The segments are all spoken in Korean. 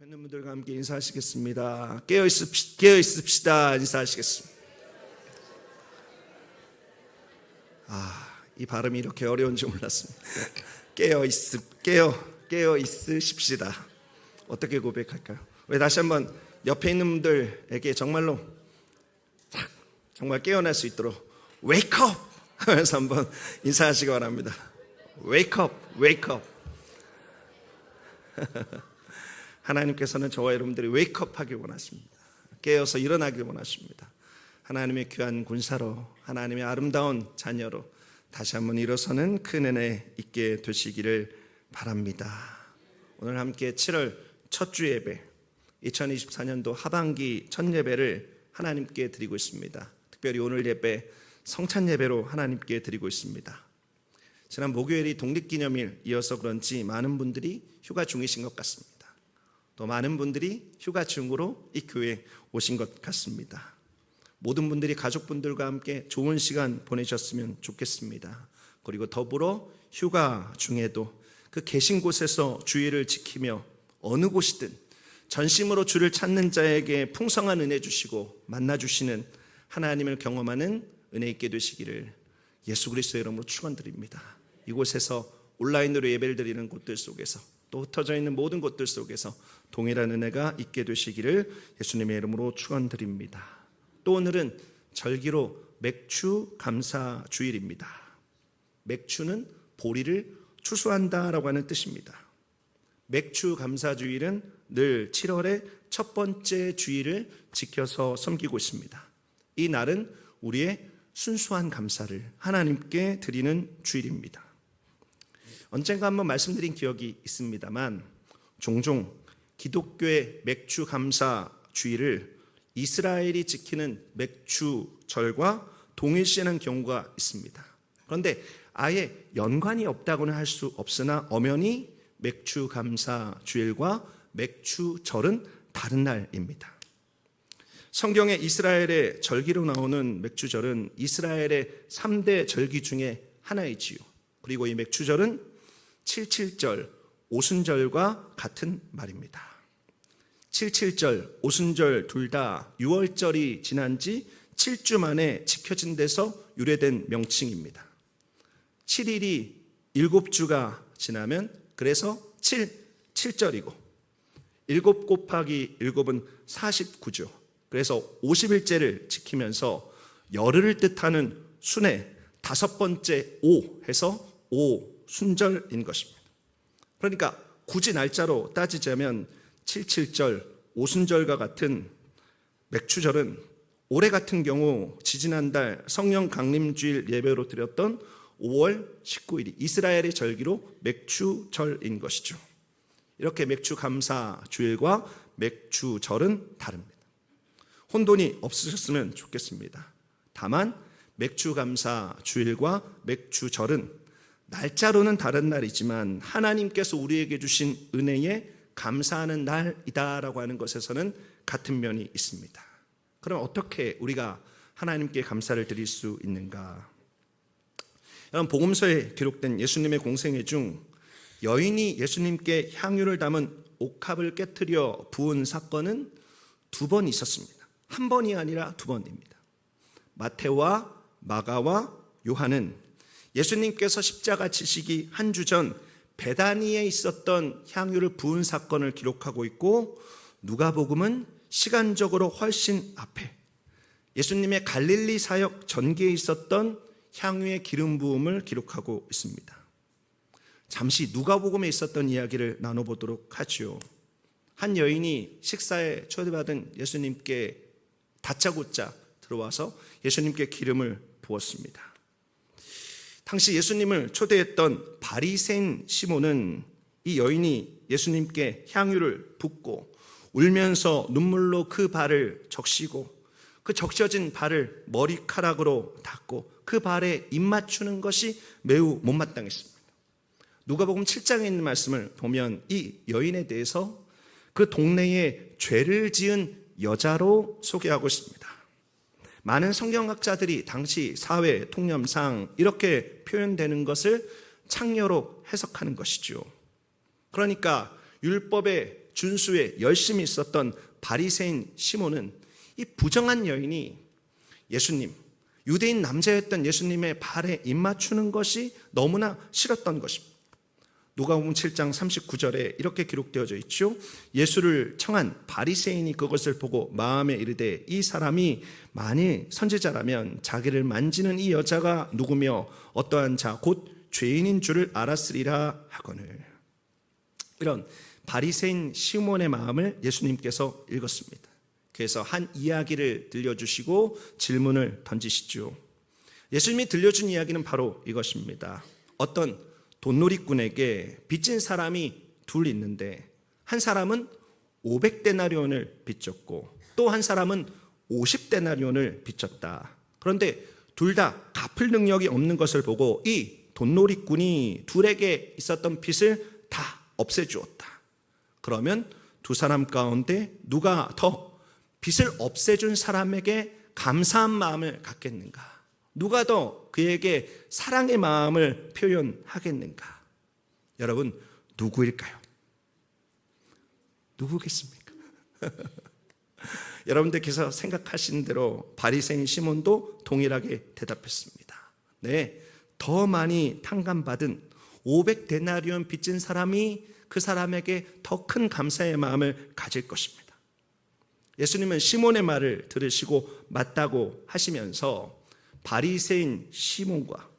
팬분들과 함께 인사하시겠습니다. 깨어 있읍시다. 인사하시겠습니다. 이 발음이 이렇게 어려운 줄 몰랐습니다. 깨어 있으십시다. 어떻게 고백할까요? 왜 다시 한번 옆에 있는 분들에게 정말 깨어날 수 있도록 Wake up! 하면서 한번 인사하시기 바랍니다. Wake up, wake up. 하나님께서는 저와 여러분들이 웨이크업 하길 원하십니다. 깨어서 일어나길 원하십니다. 하나님의 귀한 군사로, 하나님의 아름다운 자녀로 다시 한번 일어서는 큰 은혜 있게 되시기를 바랍니다. 오늘 함께 7월 첫 주 예배, 2024년도 하반기 첫 예배를 하나님께 드리고 있습니다. 특별히 오늘 예배 성찬 예배로 하나님께 드리고 있습니다. 지난 목요일이 독립기념일이어서 그런지 많은 분들이 휴가 중이신 것 같습니다. 또 많은 분들이 휴가 중으로 이 교회에 오신 것 같습니다. 모든 분들이 가족분들과 함께 좋은 시간 보내셨으면 좋겠습니다. 그리고 더불어 휴가 중에도 그 계신 곳에서 주의를 지키며 어느 곳이든 전심으로 주를 찾는 자에게 풍성한 은혜 주시고 만나주시는 하나님을 경험하는 은혜 있게 되시기를 예수 그리스도의 이름으로 축원드립니다. 이곳에서 온라인으로 예배를 드리는 곳들 속에서 또 흩어져 있는 모든 곳들 속에서 동일한 은혜가 있게 되시기를 예수님의 이름으로 축원드립니다. 또 오늘은 절기로 맥추 감사 주일입니다. 맥추는 보리를 추수한다라고 하는 뜻입니다. 맥추 감사 주일은 늘 7월의 첫 번째 주일을 지켜서 섬기고 있습니다. 이 날은 우리의 순수한 감사를 하나님께 드리는 주일입니다. 언젠가 한번 말씀드린 기억이 있습니다만 종종 기독교의 맥추 감사 주일을 이스라엘이 지키는 맥추절과 동일시하는 경우가 있습니다. 그런데 아예 연관이 없다고는 할 수 없으나 엄연히 맥추 감사 주일과 맥추절은 다른 날입니다. 성경에 이스라엘의 절기로 나오는 맥추절은 이스라엘의 3대 절기 중에 하나이지요. 그리고 이 맥추절은 77절, 오순절과 같은 말입니다. 77절, 오순절 둘 다 6월절이 지난 지 7주 만에 지켜진 데서 유래된 명칭입니다. 7일이 7주가 지나면 그래서 7절이고 7 곱하기 7은 49죠. 그래서 50일째를 지키면서 열흘을 뜻하는 순의 5번째 오 해서 오순절인 것입니다. 그러니까 굳이 날짜로 따지자면 77절, 오순절과 같은 맥추절은 올해 같은 경우 지지난달 성령 강림주일 예배로 드렸던 5월 19일이 이스라엘의 절기로 맥추절인 것이죠. 이렇게 맥추 감사 주일과 맥추절은 다릅니다. 혼돈이 없으셨으면 좋겠습니다. 다만 맥추 감사 주일과 맥추절은 날짜로는 다른 날이지만 하나님께서 우리에게 주신 은혜에 감사하는 날이다라고 하는 것에서는 같은 면이 있습니다. 그럼 어떻게 우리가 하나님께 감사를 드릴 수 있는가? 여러분, 복음서에 기록된 예수님의 공생애 중 여인이 예수님께 향유를 담은 옥합을 깨트려 부은 사건은 2번 있었습니다. 한 번이 아니라 2번입니다. 마태와 마가와 요한은 예수님께서 십자가 지시기 한 주 전 베다니에 있었던 향유를 부은 사건을 기록하고 있고, 누가복음은 시간적으로 훨씬 앞에 예수님의 갈릴리 사역 전기에 있었던 향유의 기름 부음을 기록하고 있습니다. 잠시 누가복음에 있었던 이야기를 나눠보도록 하죠. 한 여인이 식사에 초대받은 예수님께 다짜고짜 들어와서 예수님께 기름을 부었습니다. 당시 예수님을 초대했던 바리새인 시몬은 이 여인이 예수님께 향유를 붓고 울면서 눈물로 그 발을 적시고 그 적셔진 발을 머리카락으로 닦고 그 발에 입 맞추는 것이 매우 못마땅했습니다. 누가복음 7장에 있는 말씀을 보면 이 여인에 대해서 그 동네에 죄를 지은 여자로 소개하고 있습니다. 많은 성경학자들이 당시 사회 통념상 이렇게 표현되는 것을 창녀로 해석하는 것이죠. 그러니까 율법의 준수에 열심히 있었던 바리새인 시몬은 이 부정한 여인이 예수님, 유대인 남자였던 예수님의 발에 입맞추는 것이 너무나 싫었던 것입니다. 누가복음 7장 39절에 이렇게 기록되어져 있죠. 예수를 청한 바리새인이 그것을 보고 마음에 이르되 이 사람이 만일 선지자라면 자기를 만지는 이 여자가 누구며 어떠한 자 곧 죄인인 줄을 알았으리라 하거늘. 이런 바리새인 시몬의 마음을 예수님께서 읽었습니다. 그래서 한 이야기를 들려주시고 질문을 던지시죠. 예수님이 들려준 이야기는 바로 이것입니다. 어떤 돈놀이꾼에게 빚진 사람이 둘 있는데 한 사람은 500데나리온을 빚졌고 또 한 사람은 50데나리온을 빚졌다. 그런데 둘 다 갚을 능력이 없는 것을 보고 이 돈놀이꾼이 둘에게 있었던 빚을 다 없애주었다. 그러면 두 사람 가운데 누가 더 빚을 없애준 사람에게 감사한 마음을 갖겠는가? 누가 더 그에게 사랑의 마음을 표현하겠는가? 여러분, 누구일까요? 누구겠습니까? 여러분들께서 생각하신 대로 바리새인 시몬도 동일하게 대답했습니다. 네, 더 많이 탕감받은 500데나리온 빚진 사람이 그 사람에게 더 큰 감사의 마음을 가질 것입니다. 예수님은 시몬의 말을 들으시고 맞다고 하시면서 바리새인 시몬과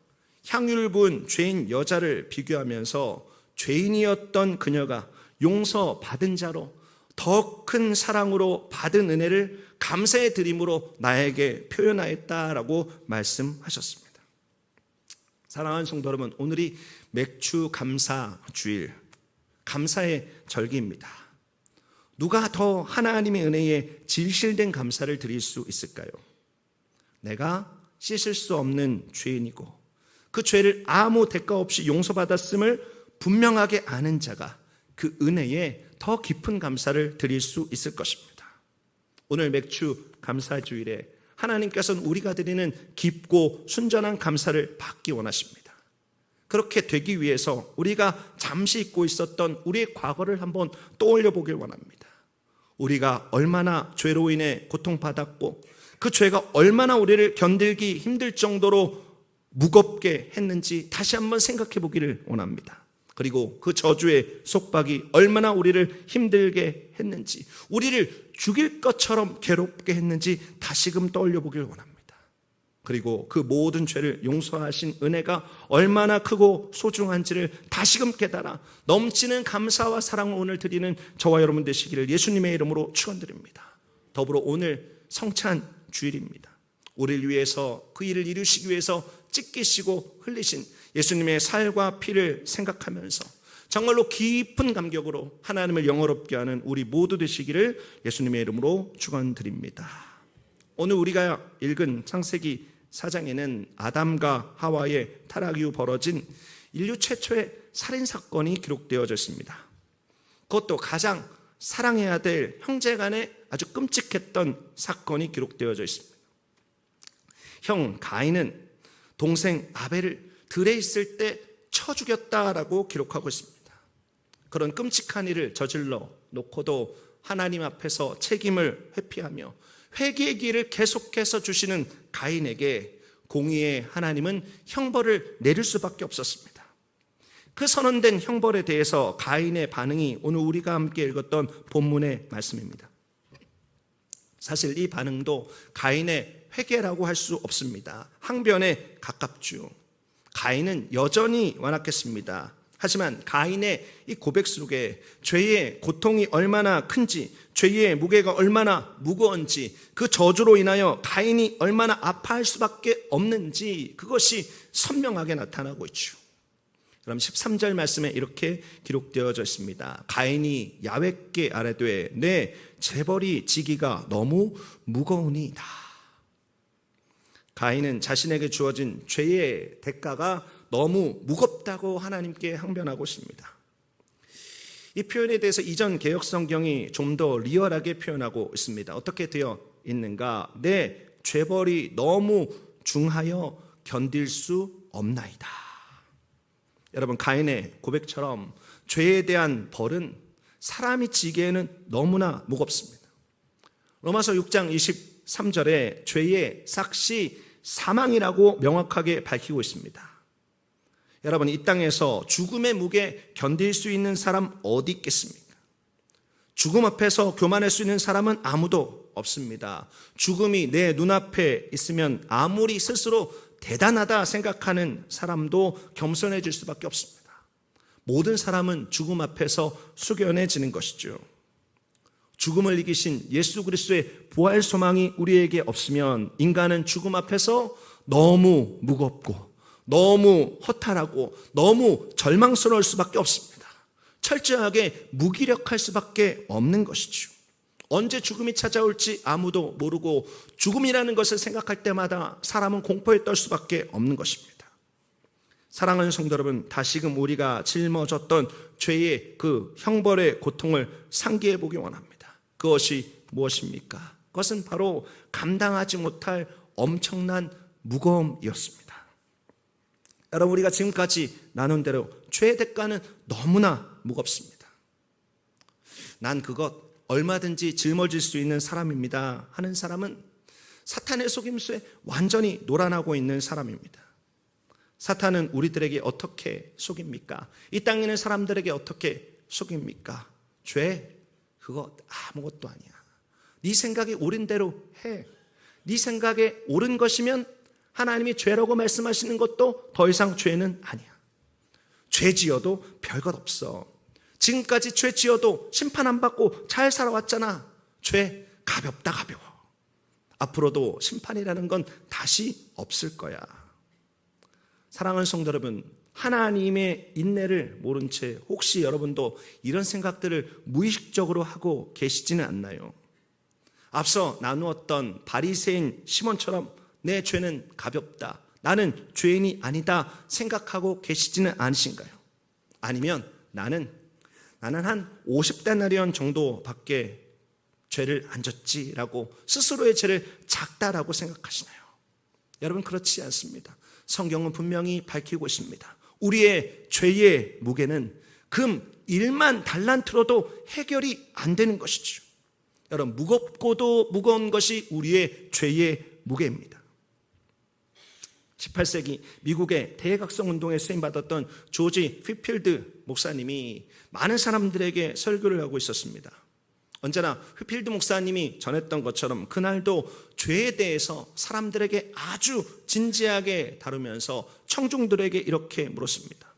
향유를 부은 죄인 여자를 비교하면서 죄인이었던 그녀가 용서받은 자로 더 큰 사랑으로 받은 은혜를 감사의 드림으로 나에게 표현하였다라고 말씀하셨습니다. 사랑하는 성도 여러분, 오늘이 맥주 감사 주일, 감사의 절기입니다. 누가 더 하나님의 은혜에 진실된 감사를 드릴 수 있을까요? 내가 씻을 수 없는 죄인이고 그 죄를 아무 대가 없이 용서받았음을 분명하게 아는 자가 그 은혜에 더 깊은 감사를 드릴 수 있을 것입니다. 오늘 맥주 감사주일에 하나님께서는 우리가 드리는 깊고 순전한 감사를 받기 원하십니다. 그렇게 되기 위해서 우리가 잠시 잊고 있었던 우리의 과거를 한번 떠올려 보길 원합니다. 우리가 얼마나 죄로 인해 고통받았고 그 죄가 얼마나 우리를 견딜기 힘들 정도로 무겁게 했는지 다시 한번 생각해 보기를 원합니다. 그리고 그 저주의 속박이 얼마나 우리를 힘들게 했는지, 우리를 죽일 것처럼 괴롭게 했는지 다시금 떠올려 보길 원합니다. 그리고 그 모든 죄를 용서하신 은혜가 얼마나 크고 소중한지를 다시금 깨달아 넘치는 감사와 사랑을 오늘 드리는 저와 여러분 되시기를 예수님의 이름으로 축원드립니다. 더불어 오늘 성찬 주일입니다. 우리를 위해서 그 일을 이루시기 위해서 찢기시고 흘리신 예수님의 살과 피를 생각하면서 정말로 깊은 감격으로 하나님을 영화롭게 하는 우리 모두 되시기를 예수님의 이름으로 축원드립니다. 오늘 우리가 읽은 창세기 4장에는 아담과 하와의 타락 이후 벌어진 인류 최초의 살인사건이 기록되어져 있습니다. 그것도 가장 사랑해야 될 형제 간의 아주 끔찍했던 사건이 기록되어져 있습니다. 형 가인은 동생 아벨을 들에 있을 때 쳐 죽였다라고 기록하고 있습니다. 그런 끔찍한 일을 저질러 놓고도 하나님 앞에서 책임을 회피하며 회개의 길을 계속해서 주시는 가인에게 공의의 하나님은 형벌을 내릴 수밖에 없었습니다. 그 선언된 형벌에 대해서 가인의 반응이 오늘 우리가 함께 읽었던 본문의 말씀입니다. 사실 이 반응도 가인의 회개라고 할 수 없습니다. 항변에 가깝죠. 가인은 여전히 완악했습니다. 하지만 가인의 이 고백 속에 죄의 고통이 얼마나 큰지, 죄의 무게가 얼마나 무거운지, 그 저주로 인하여 가인이 얼마나 아파할 수밖에 없는지 그것이 선명하게 나타나고 있죠. 그럼 13절 말씀에 이렇게 기록되어져 있습니다. 가인이 야훼께 아뢰되 내 재벌이 지기가 너무 무거우니이다. 가인은 자신에게 주어진 죄의 대가가 너무 무겁다고 하나님께 항변하고 있습니다. 이 표현에 대해서 이전 개역 성경이 좀 더 리얼하게 표현하고 있습니다. 어떻게 되어 있는가? 내 죄벌이 너무 중하여 견딜 수 없나이다. 여러분, 가인의 고백처럼 죄에 대한 벌은 사람이 지기에는 너무나 무겁습니다. 로마서 6장 23절에 죄의 삭시 사망이라고 명확하게 밝히고 있습니다. 여러분, 이 땅에서 죽음의 무게 견딜 수 있는 사람 어디 있겠습니까? 죽음 앞에서 교만할 수 있는 사람은 아무도 없습니다. 죽음이 내 눈앞에 있으면 아무리 스스로 대단하다 생각하는 사람도 겸손해질 수밖에 없습니다. 모든 사람은 죽음 앞에서 숙연해지는 것이죠. 죽음을 이기신 예수 그리스도의 부활 소망이 우리에게 없으면 인간은 죽음 앞에서 너무 무겁고 너무 허탈하고 너무 절망스러울 수밖에 없습니다. 철저하게 무기력할 수밖에 없는 것이죠. 언제 죽음이 찾아올지 아무도 모르고 죽음이라는 것을 생각할 때마다 사람은 공포에 떨 수밖에 없는 것입니다. 사랑하는 성도 여러분, 다시금 우리가 짊어졌던 죄의 그 형벌의 고통을 상기해 보기 원합니다. 그것이 무엇입니까? 그것은 바로 감당하지 못할 엄청난 무거움이었습니다. 여러분, 우리가 지금까지 나눈 대로 죄의 대가는 너무나 무겁습니다. 난 그것 얼마든지 짊어질 수 있는 사람입니다 하는 사람은 사탄의 속임수에 완전히 놀아나고 있는 사람입니다. 사탄은 우리들에게 어떻게 속입니까? 이 땅에 있는 사람들에게 어떻게 속입니까? 죄, 그거 아무것도 아니야. 네 생각이 옳은 대로 해. 네 생각에 옳은 것이면 하나님이 죄라고 말씀하시는 것도 더 이상 죄는 아니야. 죄 지어도 별것 없어. 지금까지 죄 지어도 심판 안 받고 잘 살아왔잖아. 죄 가볍다, 가벼워. 앞으로도 심판이라는 건 다시 없을 거야. 사랑하는 성도 여러분, 하나님의 인내를 모른 채 혹시 여러분도 이런 생각들을 무의식적으로 하고 계시지는 않나요? 앞서 나누었던 바리새인 시몬처럼 내 죄는 가볍다, 나는 죄인이 아니다 생각하고 계시지는 않으신가요? 아니면 나는 한 50데나리온 정도밖에 죄를 안 졌지라고 스스로의 죄를 작다라고 생각하시나요? 여러분, 그렇지 않습니다. 성경은 분명히 밝히고 있습니다. 우리의 죄의 무게는 금 1만 달란트로도 해결이 안 되는 것이죠. 여러분, 무겁고도 무거운 것이 우리의 죄의 무게입니다. 18세기 미국의 대각성 운동에 쓰임받았던 조지 휘필드 목사님이 많은 사람들에게 설교를 하고 있었습니다. 언제나 휘필드 목사님이 전했던 것처럼 그날도 죄에 대해서 사람들에게 아주 진지하게 다루면서 청중들에게 이렇게 물었습니다.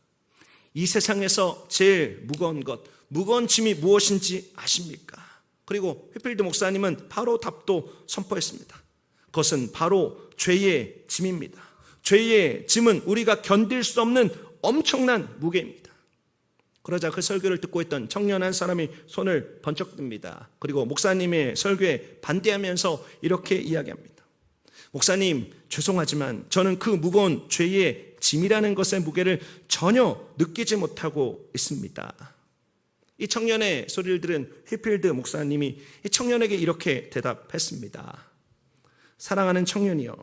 이 세상에서 제일 무거운 것, 무거운 짐이 무엇인지 아십니까? 그리고 휘필드 목사님은 바로 답도 선포했습니다. 그것은 바로 죄의 짐입니다. 죄의 짐은 우리가 견딜 수 없는 엄청난 무게입니다. 그러자 그 설교를 듣고 있던 청년 한 사람이 손을 번쩍 듭니다. 그리고 목사님의 설교에 반대하면서 이렇게 이야기합니다. 목사님, 죄송하지만 저는 그 무거운 죄의 짐이라는 것의 무게를 전혀 느끼지 못하고 있습니다. 이 청년의 소리를 들은 휘필드 목사님이 이 청년에게 이렇게 대답했습니다. 사랑하는 청년이여,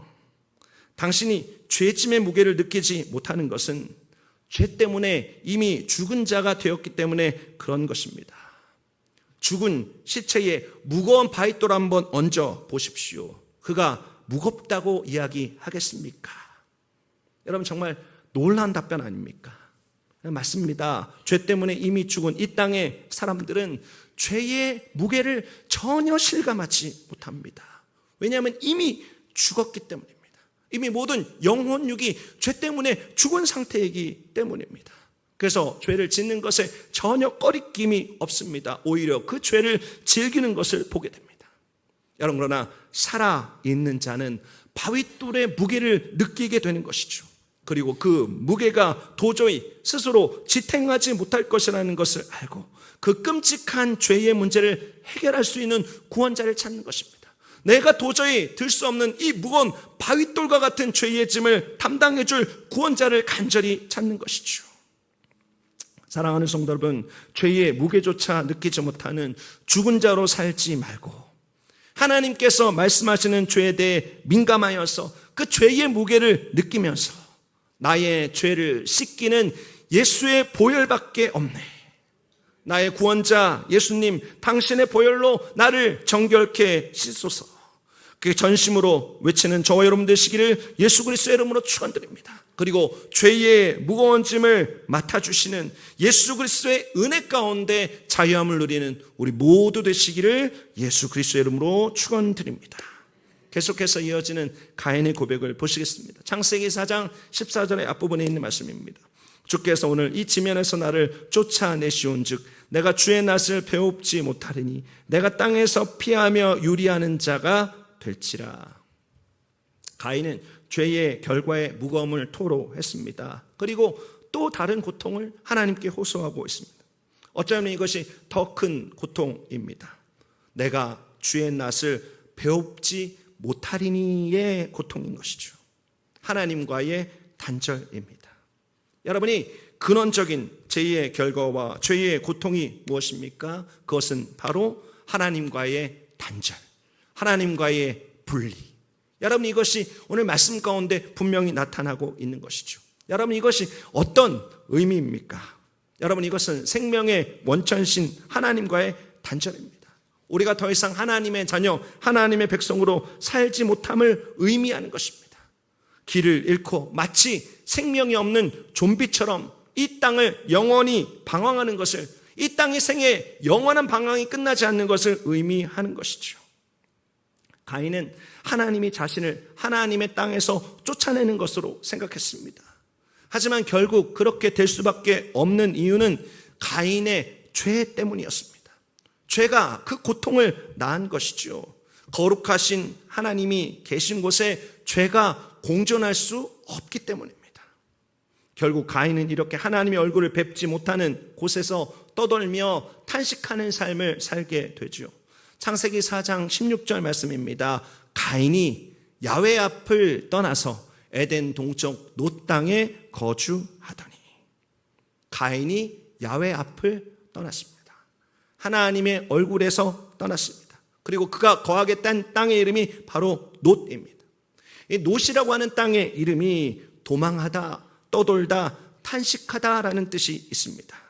당신이 죄짐의 무게를 느끼지 못하는 것은 죄 때문에 이미 죽은 자가 되었기 때문에 그런 것입니다. 죽은 시체에 무거운 바위돌 한번 얹어 보십시오. 그가 무겁다고 이야기하겠습니까? 여러분, 정말 놀라운 답변 아닙니까? 맞습니다. 죄 때문에 이미 죽은 이 땅의 사람들은 죄의 무게를 전혀 실감하지 못합니다. 왜냐하면 이미 죽었기 때문입니다. 이미 모든 영혼육이 죄 때문에 죽은 상태이기 때문입니다. 그래서 죄를 짓는 것에 전혀 꺼리낌이 없습니다. 오히려 그 죄를 즐기는 것을 보게 됩니다. 여러분, 그러나 살아있는 자는 바위돌의 무게를 느끼게 되는 것이죠. 그리고 그 무게가 도저히 스스로 지탱하지 못할 것이라는 것을 알고 그 끔찍한 죄의 문제를 해결할 수 있는 구원자를 찾는 것입니다. 내가 도저히 들 수 없는 이 무거운 바위돌과 같은 죄의 짐을 담당해 줄 구원자를 간절히 찾는 것이죠. 사랑하는 성도 여러분, 죄의 무게조차 느끼지 못하는 죽은 자로 살지 말고 하나님께서 말씀하시는 죄에 대해 민감하여서 그 죄의 무게를 느끼면서 나의 죄를 씻기는 예수의 보혈밖에 없네, 나의 구원자 예수님, 당신의 보혈로 나를 정결케 씻소서. 그 전심으로 외치는 저와 여러분 되시기를 예수 그리스도의 이름으로 축원드립니다. 그리고 죄의 무거운 짐을 맡아주시는 예수 그리스도의 은혜 가운데 자유함을 누리는 우리 모두 되시기를 예수 그리스도의 이름으로 축원드립니다. 계속해서 이어지는 가인의 고백을 보시겠습니다. 창세기 4장 14절의 앞부분에 있는 말씀입니다. 주께서 오늘 이 지면에서 나를 쫓아내시온즉 내가 주의 낯을 배웁지 못하리니 내가 땅에서 피하며 유리하는 자가 될지라. 가인은 죄의 결과의 무거움을 토로했습니다. 그리고 또 다른 고통을 하나님께 호소하고 있습니다. 어쩌면 이것이 더 큰 고통입니다. 내가 주의 낯을 배웁지 못하리니의 고통인 것이죠. 하나님과의 단절입니다. 여러분이 근원적인 죄의 결과와 죄의 고통이 무엇입니까? 그것은 바로 하나님과의 단절, 하나님과의 분리. 여러분 이것이 오늘 말씀 가운데 분명히 나타나고 있는 것이죠. 여러분 이것이 어떤 의미입니까? 여러분 이것은 생명의 원천신 하나님과의 단절입니다. 우리가 더 이상 하나님의 자녀, 하나님의 백성으로 살지 못함을 의미하는 것입니다. 길을 잃고 마치 생명이 없는 좀비처럼 이 땅을 영원히 방황하는 것을, 이 땅의 생에 영원한 방황이 끝나지 않는 것을 의미하는 것이죠. 가인은 하나님이 자신을 하나님의 땅에서 쫓아내는 것으로 생각했습니다. 하지만 결국 그렇게 될 수밖에 없는 이유는 가인의 죄 때문이었습니다. 죄가 그 고통을 낳은 것이죠. 거룩하신 하나님이 계신 곳에 죄가 공존할 수 없기 때문입니다. 결국 가인은 이렇게 하나님의 얼굴을 뵙지 못하는 곳에서 떠돌며 탄식하는 삶을 살게 되죠. 창세기 4장 16절 말씀입니다. 가인이 야훼 앞을 떠나서 에덴 동쪽 놋 땅에 거주하더니. 가인이 야훼 앞을 떠났습니다. 하나님의 얼굴에서 떠났습니다. 그리고 그가 거하겠다는 땅의 이름이 바로 놋입니다. 이 놋이라고 하는 땅의 이름이 도망하다, 떠돌다, 탄식하다라는 뜻이 있습니다.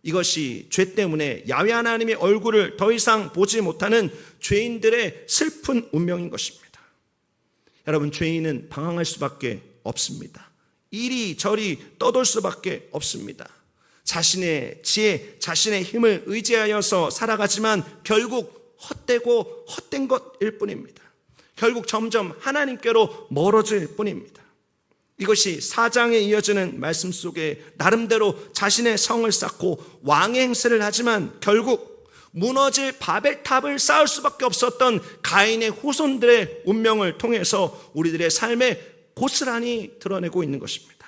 이것이 죄 때문에 야훼 하나님의 얼굴을 더 이상 보지 못하는 죄인들의 슬픈 운명인 것입니다. 여러분, 죄인은 방황할 수밖에 없습니다. 이리저리 떠돌 수밖에 없습니다. 자신의 지혜, 자신의 힘을 의지하여서 살아가지만 결국 헛되고 헛된 것일 뿐입니다. 결국 점점 하나님께로 멀어질 뿐입니다. 이것이 4장에 이어지는 말씀 속에 나름대로 자신의 성을 쌓고 왕의 행세를 하지만 결국 무너질 바벨탑을 쌓을 수밖에 없었던 가인의 후손들의 운명을 통해서 우리들의 삶에 고스란히 드러내고 있는 것입니다.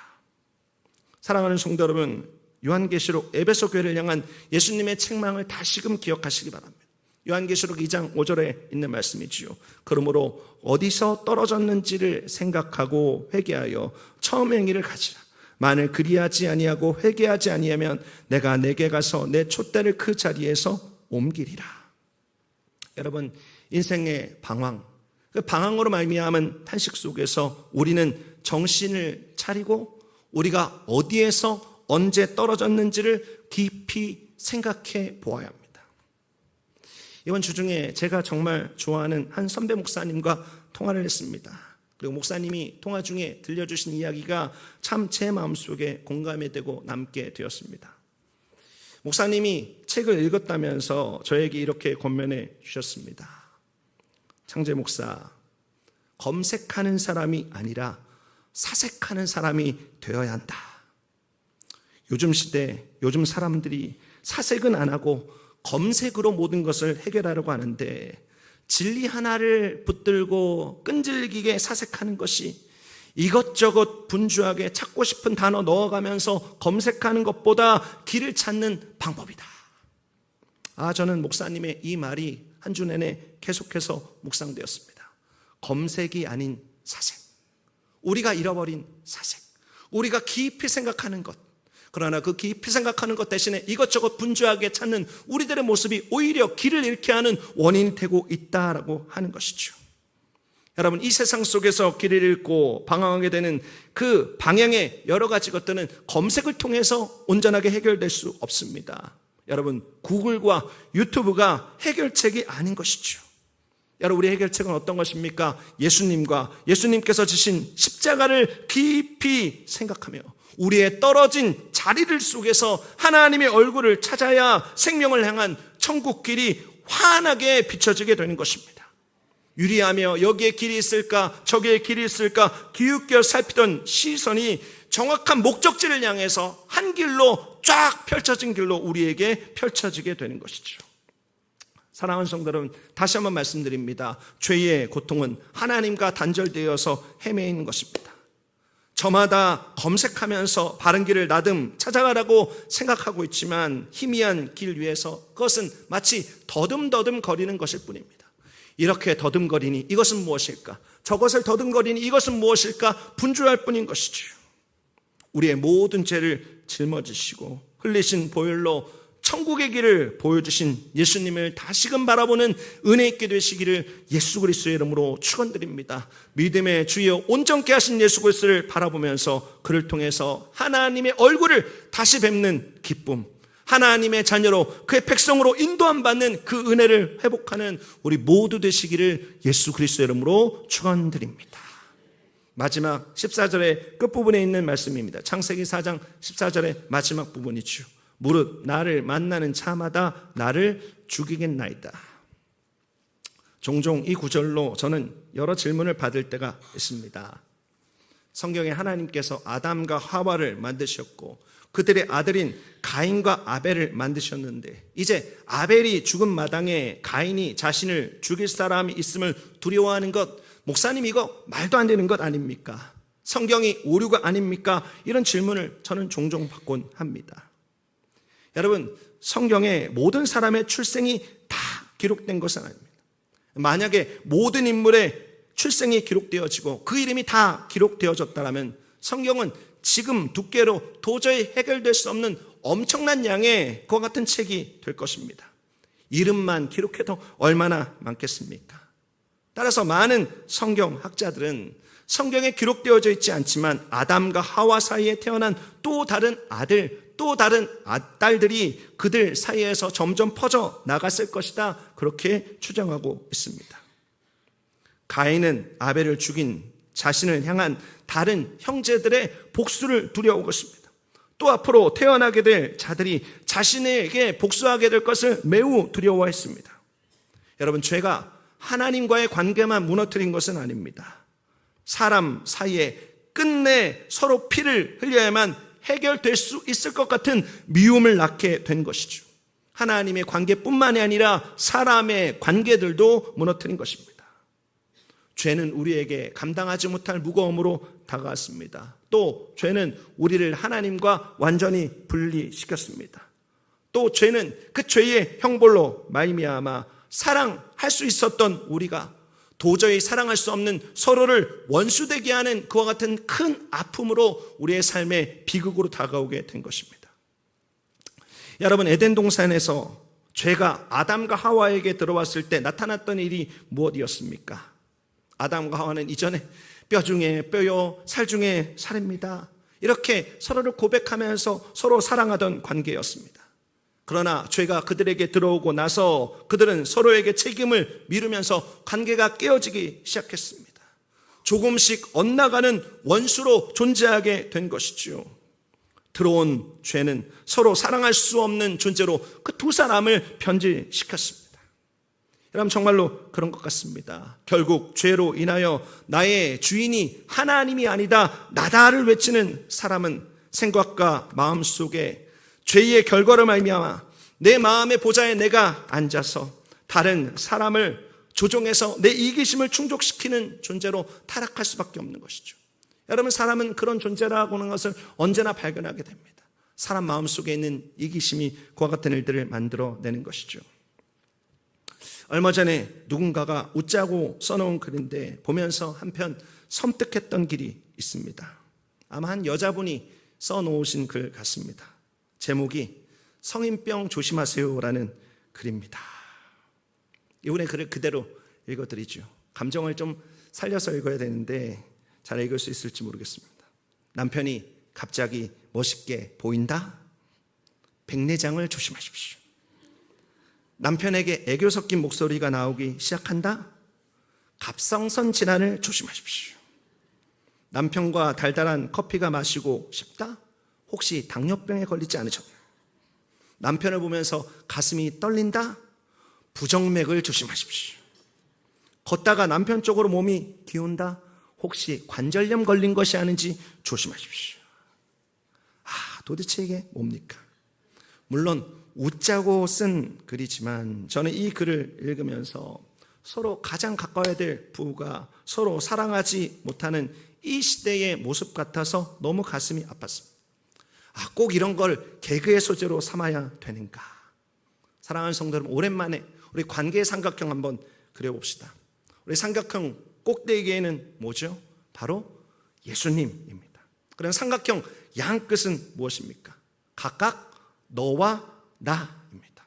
사랑하는 성도 여러분, 요한계시록 에베소 교회를 향한 예수님의 책망을 다시금 기억하시기 바랍니다. 요한계시록 2장 5절에 있는 말씀이지요. 그러므로 어디서 떨어졌는지를 생각하고 회개하여 처음 행위를 가지라. 만일 그리하지 아니하고 회개하지 아니하면 내가 내게 가서 내 촛대를 그 자리에서 옮기리라. 여러분, 인생의 방황, 그 방황으로 말미암은 탄식 속에서 우리는 정신을 차리고 우리가 어디에서 언제 떨어졌는지를 깊이 생각해 보아야 합니다. 이번 주 중에 제가 정말 좋아하는 한 선배 목사님과 통화를 했습니다. 그리고 목사님이 통화 중에 들려주신 이야기가 참 제 마음속에 공감이 되고 남게 되었습니다. 목사님이 책을 읽었다면서 저에게 이렇게 권면해 주셨습니다. 창재 목사, 검색하는 사람이 아니라 사색하는 사람이 되어야 한다. 요즘 시대, 요즘 사람들이 사색은 안 하고 검색으로 모든 것을 해결하려고 하는데 진리 하나를 붙들고 끈질기게 사색하는 것이 이것저것 분주하게 찾고 싶은 단어 넣어가면서 검색하는 것보다 길을 찾는 방법이다. 저는 목사님의 이 말이 한 주 내내 계속해서 묵상되었습니다. 검색이 아닌 사색, 우리가 잃어버린 사색, 우리가 깊이 생각하는 것, 그러나 그 깊이 생각하는 것 대신에 이것저것 분주하게 찾는 우리들의 모습이 오히려 길을 잃게 하는 원인이 되고 있다라고 하는 것이죠. 여러분, 이 세상 속에서 길을 잃고 방황하게 되는 그 방향의 여러 가지 것들은 검색을 통해서 온전하게 해결될 수 없습니다. 여러분, 구글과 유튜브가 해결책이 아닌 것이죠. 여러분, 우리 해결책은 어떤 것입니까? 예수님과 예수님께서 지신 십자가를 깊이 생각하며 우리의 떨어진 자리를 속에서 하나님의 얼굴을 찾아야 생명을 향한 천국 길이 환하게 비춰지게 되는 것입니다. 유리하며 여기에 길이 있을까 저기에 길이 있을까 기웃겨 살피던 시선이 정확한 목적지를 향해서 한 길로 쫙 펼쳐진 길로 우리에게 펼쳐지게 되는 것이죠. 사랑하는 성도 여러분, 다시 한번 말씀드립니다. 죄의 고통은 하나님과 단절되어서 헤매이는 것입니다. 저마다 검색하면서 바른 길을 나름 찾아가라고 생각하고 있지만 희미한 길 위에서 그것은 마치 더듬더듬 거리는 것일 뿐입니다. 이렇게 더듬거리니 이것은 무엇일까? 저것을 더듬거리니 이것은 무엇일까? 분주할 뿐인 것이죠. 우리의 모든 죄를 짊어지시고 흘리신 보혈로 천국의 길을 보여주신 예수님을 다시금 바라보는 은혜 있게 되시기를 예수 그리스도의 이름으로 축원드립니다. 믿음의 주여 온전케 하신 예수 그리스도를 바라보면서 그를 통해서 하나님의 얼굴을 다시 뵙는 기쁨, 하나님의 자녀로 그의 백성으로 인도함 받는 그 은혜를 회복하는 우리 모두 되시기를 예수 그리스도의 이름으로 축원드립니다. 마지막 14절의 끝부분에 있는 말씀입니다. 창세기 4장 14절의 마지막 부분이죠. 무릇 나를 만나는 자마다 나를 죽이겠나이다. 종종 이 구절로 저는 여러 질문을 받을 때가 있습니다. 성경에 하나님께서 아담과 하와를 만드셨고 그들의 아들인 가인과 아벨을 만드셨는데 이제 아벨이 죽은 마당에 가인이 자신을 죽일 사람이 있음을 두려워하는 것, 목사님 이거 말도 안 되는 것 아닙니까? 성경이 오류가 아닙니까? 이런 질문을 저는 종종 받곤 합니다. 여러분, 성경에 모든 사람의 출생이 다 기록된 것은 아닙니다. 만약에 모든 인물의 출생이 기록되어지고 그 이름이 다 기록되어졌다면 성경은 지금 두께로 도저히 해결될 수 없는 엄청난 양의 그와 같은 책이 될 것입니다. 이름만 기록해도 얼마나 많겠습니까? 따라서 많은 성경학자들은 성경에 기록되어져 있지 않지만 아담과 하와 사이에 태어난 또 다른 아들, 또 다른 딸들이 그들 사이에서 점점 퍼져 나갔을 것이다, 그렇게 추정하고 있습니다. 가인은 아벨을 죽인 자신을 향한 다른 형제들의 복수를 두려워한 것입니다. 또 앞으로 태어나게 될 자들이 자신에게 복수하게 될 것을 매우 두려워했습니다. 여러분, 죄가 하나님과의 관계만 무너뜨린 것은 아닙니다. 사람 사이에 끝내 서로 피를 흘려야만 해결될 수 있을 것 같은 미움을 낳게 된 것이죠. 하나님의 관계뿐만이 아니라 사람의 관계들도 무너뜨린 것입니다. 죄는 우리에게 감당하지 못할 무거움으로 다가왔습니다. 또 죄는 우리를 하나님과 완전히 분리시켰습니다. 또 죄는 그 죄의 형벌로 말미암아 사랑할 수 있었던 우리가 도저히 사랑할 수 없는 서로를 원수되게 하는 그와 같은 큰 아픔으로 우리의 삶에 비극으로 다가오게 된 것입니다. 여러분, 에덴 동산에서 죄가 아담과 하와에게 들어왔을 때 나타났던 일이 무엇이었습니까? 아담과 하와는 이전에 뼈 중에 뼈요 살 중에 살입니다, 이렇게 서로를 고백하면서 서로 사랑하던 관계였습니다. 그러나 죄가 그들에게 들어오고 나서 그들은 서로에게 책임을 미루면서 관계가 깨어지기 시작했습니다. 조금씩 엇나가는 원수로 존재하게 된 것이죠. 들어온 죄는 서로 사랑할 수 없는 존재로 그 두 사람을 변질시켰습니다. 여러분, 정말로 그런 것 같습니다. 결국 죄로 인하여 나의 주인이 하나님이 아니다 나다를 외치는 사람은 생각과 마음 속에 죄의 결과를 말미암아 내 마음의 보좌에 내가 앉아서 다른 사람을 조종해서 내 이기심을 충족시키는 존재로 타락할 수밖에 없는 것이죠. 여러분, 사람은 그런 존재라고 하는 것을 언제나 발견하게 됩니다. 사람 마음속에 있는 이기심이 그와 같은 일들을 만들어내는 것이죠. 얼마 전에 누군가가 웃자고 써놓은 글인데 보면서 한편 섬뜩했던 길이 있습니다. 아마 한 여자분이 써놓으신 글 같습니다. 제목이 성인병 조심하세요라는 글입니다. 이번에 글을 그대로 읽어드리죠. 감정을 좀 살려서 읽어야 되는데 잘 읽을 수 있을지 모르겠습니다. 남편이 갑자기 멋있게 보인다? 백내장을 조심하십시오. 남편에게 애교 섞인 목소리가 나오기 시작한다? 갑상선 질환을 조심하십시오. 남편과 달달한 커피가 마시고 싶다? 혹시 당뇨병에 걸리지 않으셨나요? 남편을 보면서 가슴이 떨린다? 부정맥을 조심하십시오. 걷다가 남편 쪽으로 몸이 기운다? 혹시 관절염 걸린 것이 아닌지 조심하십시오. 도대체 이게 뭡니까? 물론 웃자고 쓴 글이지만 저는 이 글을 읽으면서 서로 가장 가까워야 될 부부가 서로 사랑하지 못하는 이 시대의 모습 같아서 너무 가슴이 아팠습니다. 꼭 이런 걸 개그의 소재로 삼아야 되는가? 사랑하는 성도 여러분, 오랜만에 우리 관계의 삼각형 한번 그려봅시다. 우리 삼각형 꼭대기에는 뭐죠? 바로 예수님입니다. 그런 삼각형 양 끝은 무엇입니까? 각각 너와 나입니다.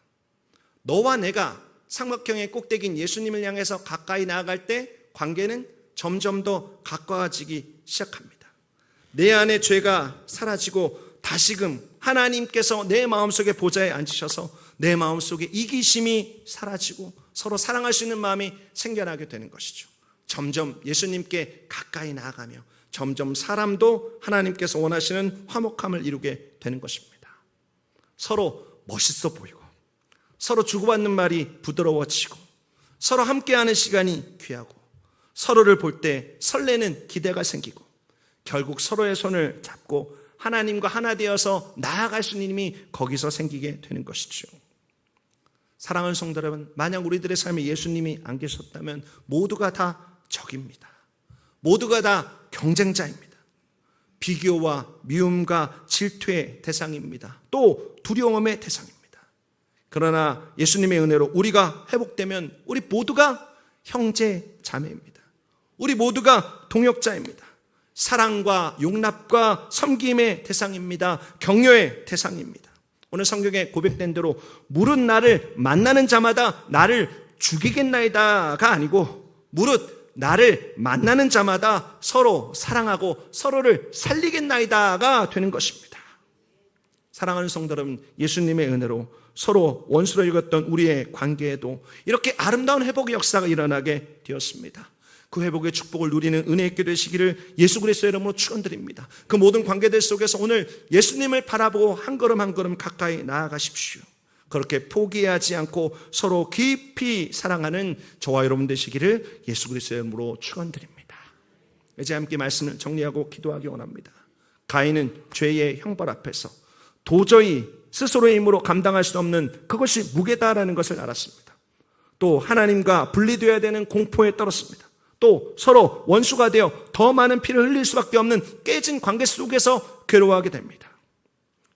너와 내가 삼각형의 꼭대기인 예수님을 향해서 가까이 나아갈 때 관계는 점점 더 가까워지기 시작합니다. 내 안에 죄가 사라지고 다시금 하나님께서 내 마음속에 보좌에 앉으셔서 내 마음속에 이기심이 사라지고 서로 사랑할 수 있는 마음이 생겨나게 되는 것이죠. 점점 예수님께 가까이 나아가며 점점 사람도 하나님께서 원하시는 화목함을 이루게 되는 것입니다. 서로 멋있어 보이고 서로 주고받는 말이 부드러워지고 서로 함께하는 시간이 귀하고 서로를 볼 때 설레는 기대가 생기고 결국 서로의 손을 잡고 하나님과 하나 되어서 나아갈 수 있는 힘이 거기서 생기게 되는 것이죠. 사랑하는 성도 여러분, 만약 우리들의 삶에 예수님이 안 계셨다면 모두가 다 적입니다. 모두가 다 경쟁자입니다. 비교와 미움과 질투의 대상입니다. 또 두려움의 대상입니다. 그러나 예수님의 은혜로 우리가 회복되면 우리 모두가 형제 자매입니다. 우리 모두가 동역자입니다. 사랑과 용납과 섬김의 대상입니다. 격려의 대상입니다. 오늘 성경에 고백된 대로 무릇 나를 만나는 자마다 나를 죽이겠나이다가 아니고 무릇 나를 만나는 자마다 서로 사랑하고 서로를 살리겠나이다가 되는 것입니다. 사랑하는 성도 여러분, 예수님의 은혜로 서로 원수로 여겼던 우리의 관계에도 이렇게 아름다운 회복의 역사가 일어나게 되었습니다. 그 회복의 축복을 누리는 은혜 있게 되시기를 예수 그리스도의 이름으로 축원드립니다. 그 모든 관계들 속에서 오늘 예수님을 바라보고 한 걸음 한 걸음 가까이 나아가십시오. 그렇게 포기하지 않고 서로 깊이 사랑하는 저와 여러분 되시기를 예수 그리스도의 이름으로 축원드립니다. 이제 함께 말씀을 정리하고 기도하기 원합니다. 가인은 죄의 형벌 앞에서 도저히 스스로의 힘으로 감당할 수 없는 그것이 무게다라는 것을 알았습니다. 또 하나님과 분리되어야 되는 공포에 떨었습니다. 또 서로 원수가 되어 더 많은 피를 흘릴 수밖에 없는 깨진 관계 속에서 괴로워하게 됩니다.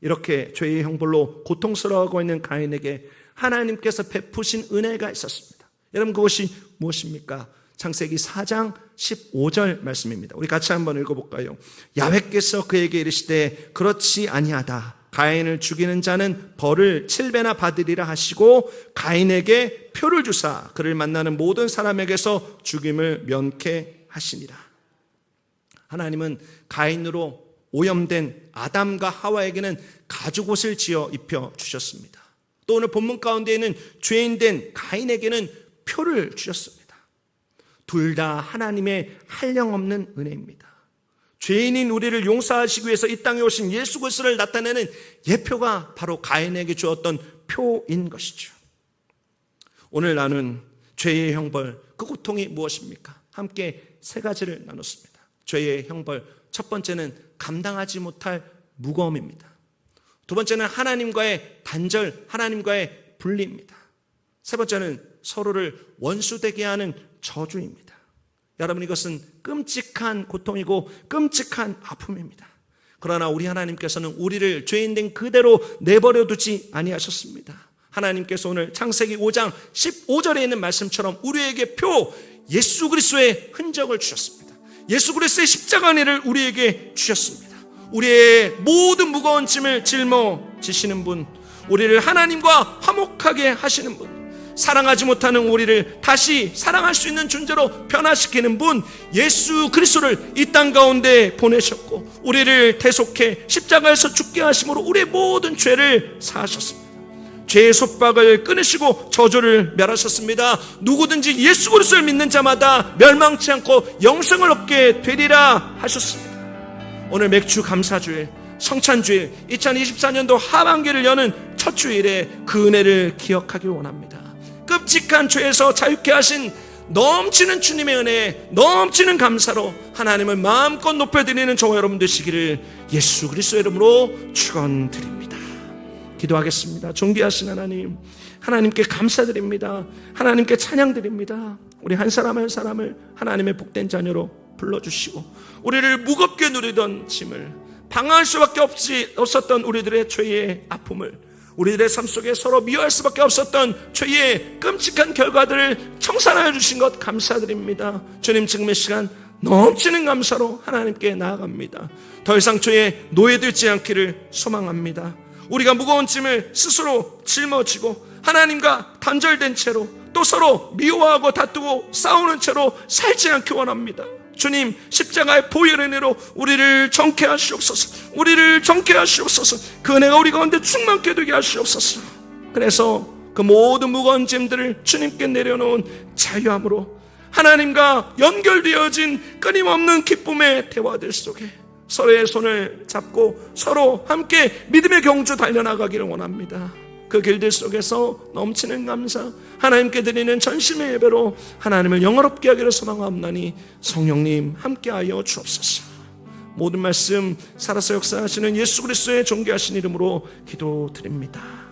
이렇게 죄의 형벌로 고통스러워하고 있는 가인에게 하나님께서 베푸신 은혜가 있었습니다. 여러분, 그것이 무엇입니까? 창세기 4장 15절 말씀입니다. 우리 같이 한번 읽어볼까요? 야훼께서 그에게 이르시되 그렇지 아니하다. 가인을 죽이는 자는 벌을 7배나 받으리라 하시고 가인에게 표를 주사 그를 만나는 모든 사람에게서 죽임을 면케 하시니라. 하나님은 가인으로 오염된 아담과 하와에게는 가죽옷을 지어 입혀 주셨습니다. 또 오늘 본문 가운데에는 죄인된 가인에게는 표를 주셨습니다. 둘 다 하나님의 한량없는 은혜입니다. 죄인인 우리를 용서하시기 위해서 이 땅에 오신 예수 그리스도를 나타내는 예표가 바로 가인에게 주었던 표인 것이죠. 오늘 나눈 죄의 형벌, 그 고통이 무엇입니까? 함께 세 가지를 나눴습니다. 죄의 형벌, 첫 번째는 감당하지 못할 무거움입니다. 두 번째는 하나님과의 단절, 하나님과의 분리입니다. 세 번째는 서로를 원수되게 하는 저주입니다. 여러분, 이것은 끔찍한 고통이고 끔찍한 아픔입니다. 그러나 우리 하나님께서는 우리를 죄인된 그대로 내버려 두지 아니하셨습니다. 하나님께서 오늘 창세기 5장 15절에 있는 말씀처럼 우리에게 표 예수 그리스도의 흔적을 주셨습니다. 예수 그리스도의 십자가 은혜를 우리에게 주셨습니다. 우리의 모든 무거운 짐을 짊어지시는 분, 우리를 하나님과 화목하게 하시는 분, 사랑하지 못하는 우리를 다시 사랑할 수 있는 존재로 변화시키는 분 예수 그리스도를 이 땅 가운데 보내셨고 우리를 대속해 십자가에서 죽게 하심으로 우리의 모든 죄를 사하셨습니다. 죄의 속박을 끊으시고 저주를 멸하셨습니다. 누구든지 예수 그리스도를 믿는 자마다 멸망치 않고 영생을 얻게 되리라 하셨습니다. 오늘 맥주 감사주일, 성찬주일, 2024년도 하반기를 여는 첫 주일에 그 은혜를 기억하길 원합니다. 끔찍한 죄에서 자유케 하신 넘치는 주님의 은혜에 넘치는 감사로 하나님을 마음껏 높여드리는 저와 여러분 되시기를 예수 그리스도의 이름으로 축원드립니다. 기도하겠습니다. 존귀하신 하나님, 하나님께 감사드립니다. 하나님께 찬양드립니다. 우리 한 사람 한 사람을 하나님의 복된 자녀로 불러주시고 우리를 무겁게 누리던 짐을 방황할 수밖에 없었던 우리들의 죄의 아픔을 우리들의 삶 속에 서로 미워할 수밖에 없었던 죄의 끔찍한 결과들을 청산하여 주신 것 감사드립니다. 주님, 지금 이 시간 넘치는 감사로 하나님께 나아갑니다. 더 이상 죄에 노예되지 않기를 소망합니다. 우리가 무거운 짐을 스스로 짊어지고 하나님과 단절된 채로 또 서로 미워하고 다투고 싸우는 채로 살지 않기 원합니다. 주님, 십자가의 보혈의 은혜로 우리를 정케 하시옵소서. 우리를 정케 하시옵소서. 그 은혜가 우리 가운데 충만케 되게 하시옵소서. 그래서 그 모든 무거운 짐들을 주님께 내려놓은 자유함으로 하나님과 연결되어진 끊임없는 기쁨의 대화들 속에 서로의 손을 잡고 서로 함께 믿음의 경주 달려나가기를 원합니다. 그 길들 속에서 넘치는 감사, 하나님께 드리는 전심의 예배로 하나님을 영화롭게 하기를 소망하옵나니 성령님 함께하여 주옵소서. 모든 말씀 살아서 역사하시는 예수 그리스도의 존귀하신 이름으로 기도드립니다.